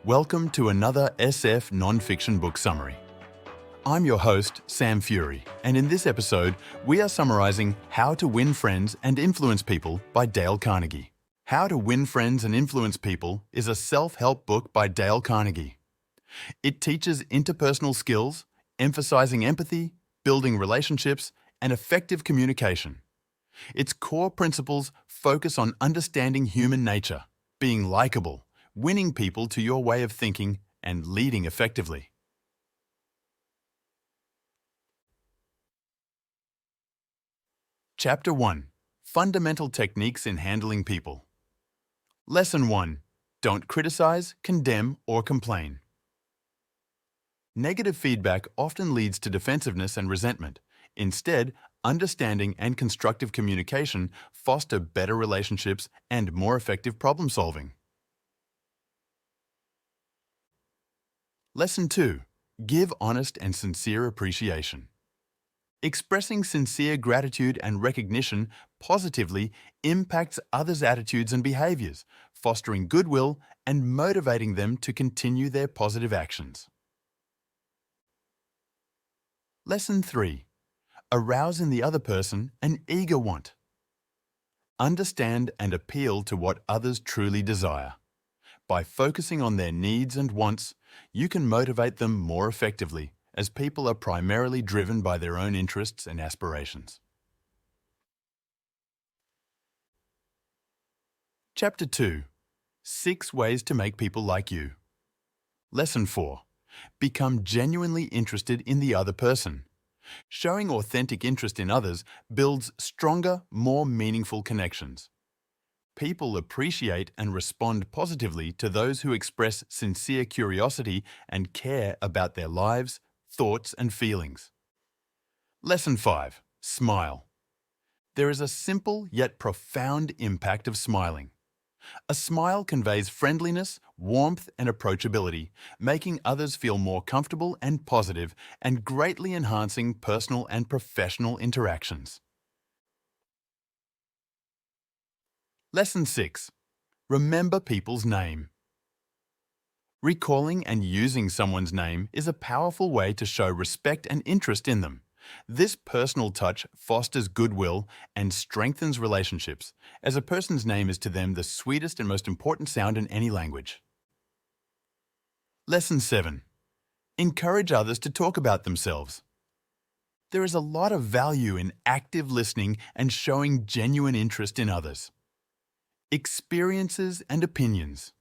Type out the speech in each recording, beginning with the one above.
Welcome to another SF non-fiction book summary. I'm your host, Sam Fury, and in this episode, we are summarizing How to Win Friends and Influence People by Dale Carnegie. How to Win Friends and Influence People is a self-help book by Dale Carnegie. It teaches interpersonal skills, emphasizing empathy, building relationships, and effective communication. Its core principles focus on understanding human nature, being likable, winning people to your way of thinking, and leading effectively. Chapter 1. Fundamental Techniques in Handling People. Lesson 1. Don't criticize, condemn, or complain. Negative feedback often leads to defensiveness and resentment. Instead, understanding and constructive communication foster better relationships and more effective problem solving. Lesson 2. Give honest and sincere appreciation. Expressing sincere gratitude and recognition positively impacts others' attitudes and behaviors, fostering goodwill and motivating them to continue their positive actions. Lesson 3. Arouse in the other person an eager want. Understand and appeal to what others truly desire. By focusing on their needs and wants, you can motivate them more effectively, as people are primarily driven by their own interests and aspirations. Chapter 2. 6 Ways to Make People Like You. Lesson 4. Become genuinely interested in the other person. Showing authentic interest in others builds stronger, more meaningful connections. People appreciate and respond positively to those who express sincere curiosity and care about their lives, thoughts, and feelings. Lesson 5. Smile. There is a simple yet profound impact of smiling. A smile conveys friendliness, warmth, and approachability, making others feel more comfortable and positive and greatly enhancing personal and professional interactions. Lesson 6. Remember people's name. Recalling and using someone's name is a powerful way to show respect and interest in them. This personal touch fosters goodwill and strengthens relationships, as a person's name is to them the sweetest and most important sound in any language. Lesson 7. Encourage others to talk about themselves. There is a lot of value in active listening and showing genuine interest in others. Experiences and opinions.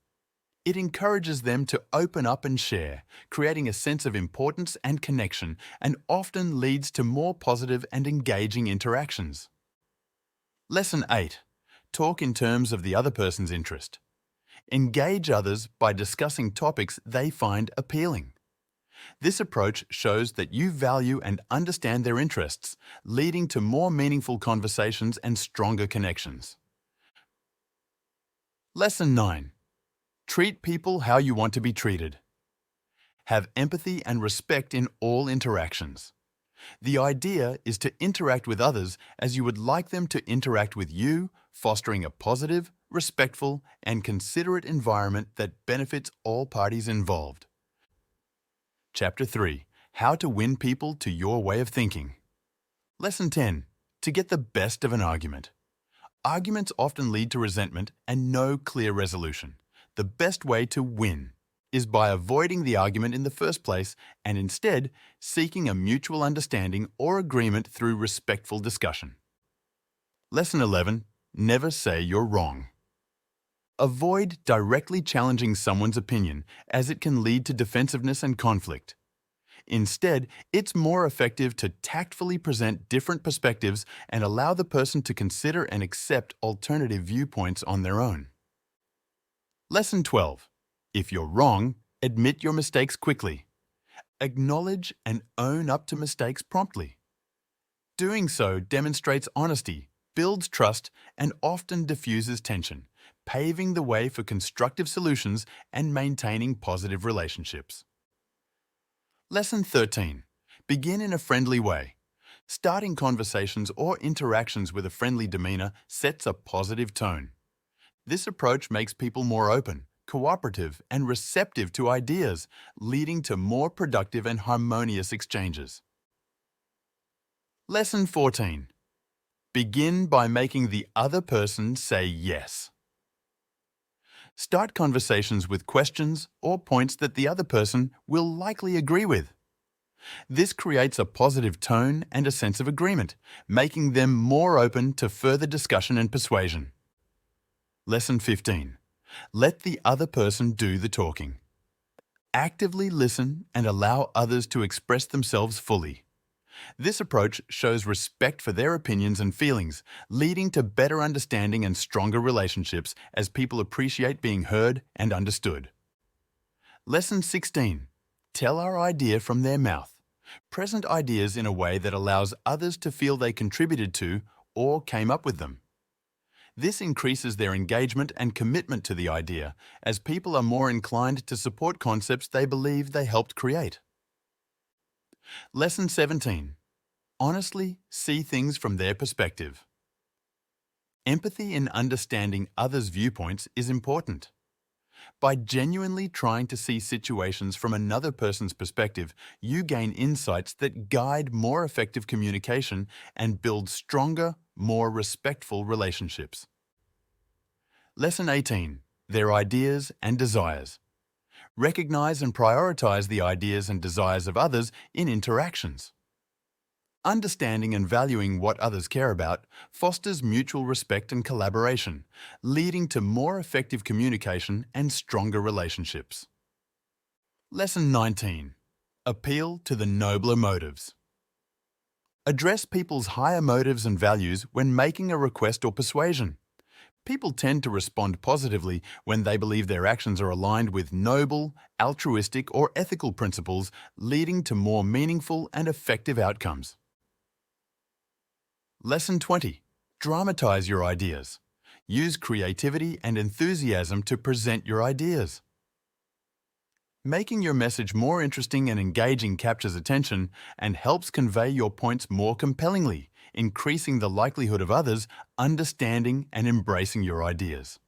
It encourages them to open up and share, creating a sense of importance and connection, and often leads to more positive and engaging interactions. Lesson 8. Talk in terms of the other person's interest. Engage others by discussing topics they find appealing. This approach shows that you value and understand their interests, leading to more meaningful conversations and stronger connections. Lesson 9. Treat people how you want to be treated. Have empathy and respect in all interactions. The idea is to interact with others as you would like them to interact with you, fostering a positive, respectful, and considerate environment that benefits all parties involved. Chapter 3. How to win people to your way of thinking. Lesson 10. To get the best of an argument. Arguments often lead to resentment and no clear resolution. The best way to win is by avoiding the argument in the first place and instead seeking a mutual understanding or agreement through respectful discussion. Lesson 11. Never say you're wrong. Avoid directly challenging someone's opinion, as it can lead to defensiveness and conflict. Instead, it's more effective to tactfully present different perspectives and allow the person to consider and accept alternative viewpoints on their own. Lesson 12. If you're wrong, admit your mistakes quickly. Acknowledge and own up to mistakes promptly. Doing so demonstrates honesty, builds trust, and often diffuses tension, paving the way for constructive solutions and maintaining positive relationships. Lesson 13. Begin in a friendly way. Starting conversations or interactions with a friendly demeanor sets a positive tone. This approach makes people more open, cooperative and receptive to ideas, leading to more productive and harmonious exchanges. Lesson 14. Begin by making the other person say yes. Start conversations with questions or points that the other person will likely agree with. This creates a positive tone and a sense of agreement, making them more open to further discussion and persuasion. Lesson 15. Let the other person do the talking. Actively listen and allow others to express themselves fully. This approach shows respect for their opinions and feelings, leading to better understanding and stronger relationships as people appreciate being heard and understood. Lesson 16. Tell our idea from their mouth. Present ideas in a way that allows others to feel they contributed to or came up with them. This increases their engagement and commitment to the idea, as people are more inclined to support concepts they believe they helped create. Lesson 17. Honestly see things from their perspective. Empathy in understanding others' viewpoints is important. By genuinely trying to see situations from another person's perspective, you gain insights that guide more effective communication and build stronger, more respectful relationships. Lesson 18. Their ideas and desires. Recognize and prioritize the ideas and desires of others in interactions. Understanding and valuing what others care about fosters mutual respect and collaboration, leading to more effective communication and stronger relationships. Lesson 19. Appeal to the nobler motives. Address people's higher motives and values when making a request or persuasion. People tend to respond positively when they believe their actions are aligned with noble, altruistic, or ethical principles, leading to more meaningful and effective outcomes. Lesson 20. Dramatize your ideas. Use creativity and enthusiasm to present your ideas. Making your message more interesting and engaging captures attention and helps convey your points more compellingly, increasing the likelihood of others understanding and embracing your ideas.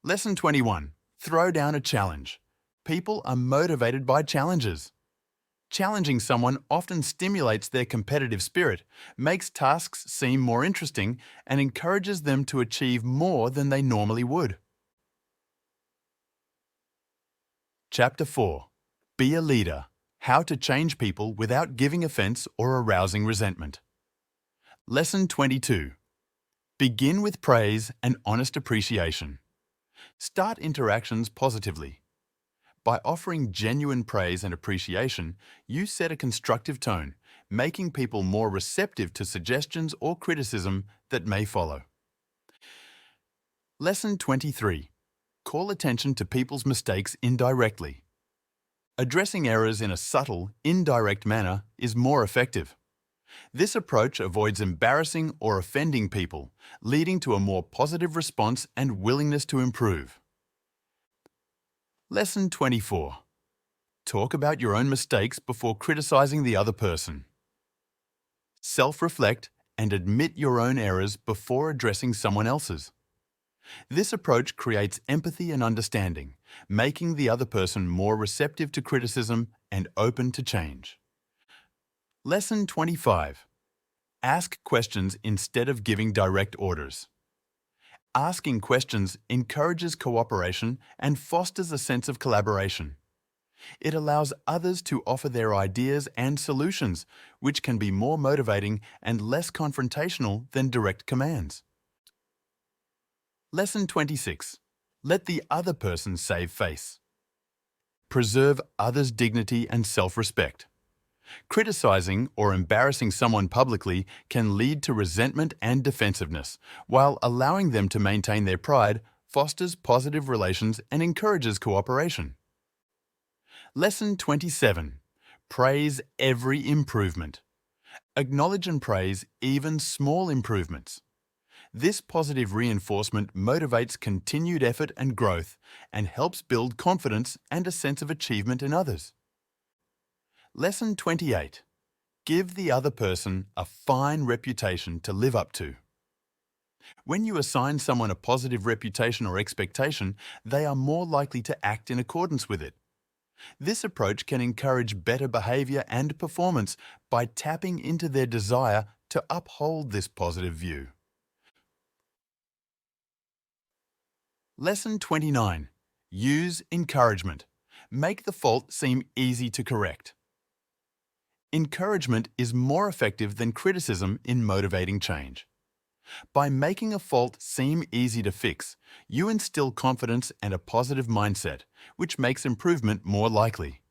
Lesson 21. Throw down a challenge. People are motivated by challenges. Challenging someone often stimulates their competitive spirit, makes tasks seem more interesting, and encourages them to achieve more than they normally would. Chapter 4. Be a leader. How to change people without giving offense or arousing resentment. Lesson 22. Begin with praise and honest appreciation. Start interactions positively. By offering genuine praise and appreciation, you set a constructive tone, making people more receptive to suggestions or criticism that may follow. Lesson 23. Call attention to people's mistakes indirectly. Addressing errors in a subtle, indirect manner is more effective. This approach avoids embarrassing or offending people, leading to a more positive response and willingness to improve. Lesson 24. Talk about your own mistakes before criticizing the other person. Self-reflect and admit your own errors before addressing someone else's. This approach creates empathy and understanding, making the other person more receptive to criticism and open to change. Lesson 25. Ask questions instead of giving direct orders. Asking questions encourages cooperation and fosters a sense of collaboration. It allows others to offer their ideas and solutions, which can be more motivating and less confrontational than direct commands. Lesson 26. Let the other person save face. Preserve others' dignity and self-respect. Criticizing or embarrassing someone publicly can lead to resentment and defensiveness, while allowing them to maintain their pride fosters positive relations and encourages cooperation. Lesson 27. Praise every improvement. Acknowledge and praise even small improvements. This positive reinforcement motivates continued effort and growth and helps build confidence and a sense of achievement in others. Lesson 28. Give the other person a fine reputation to live up to. When you assign someone a positive reputation or expectation, they are more likely to act in accordance with it. This approach can encourage better behavior and performance by tapping into their desire to uphold this positive view. Lesson 29. Use encouragement. Make the fault seem easy to correct. Encouragement is more effective than criticism in motivating change. By making a fault seem easy to fix, you instill confidence and a positive mindset, which makes improvement more likely.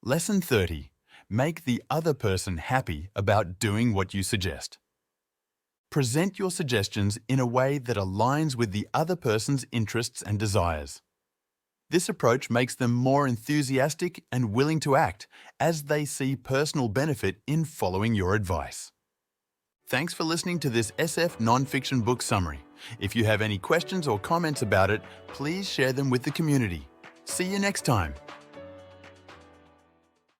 Lesson 30. Make the other person happy about doing what you suggest. Present your suggestions in a way that aligns with the other person's interests and desires. This approach makes them more enthusiastic and willing to act as they see personal benefit in following your advice. Thanks for listening to this SF non-fiction book summary. If you have any questions or comments about it, please share them with the community. See you next time.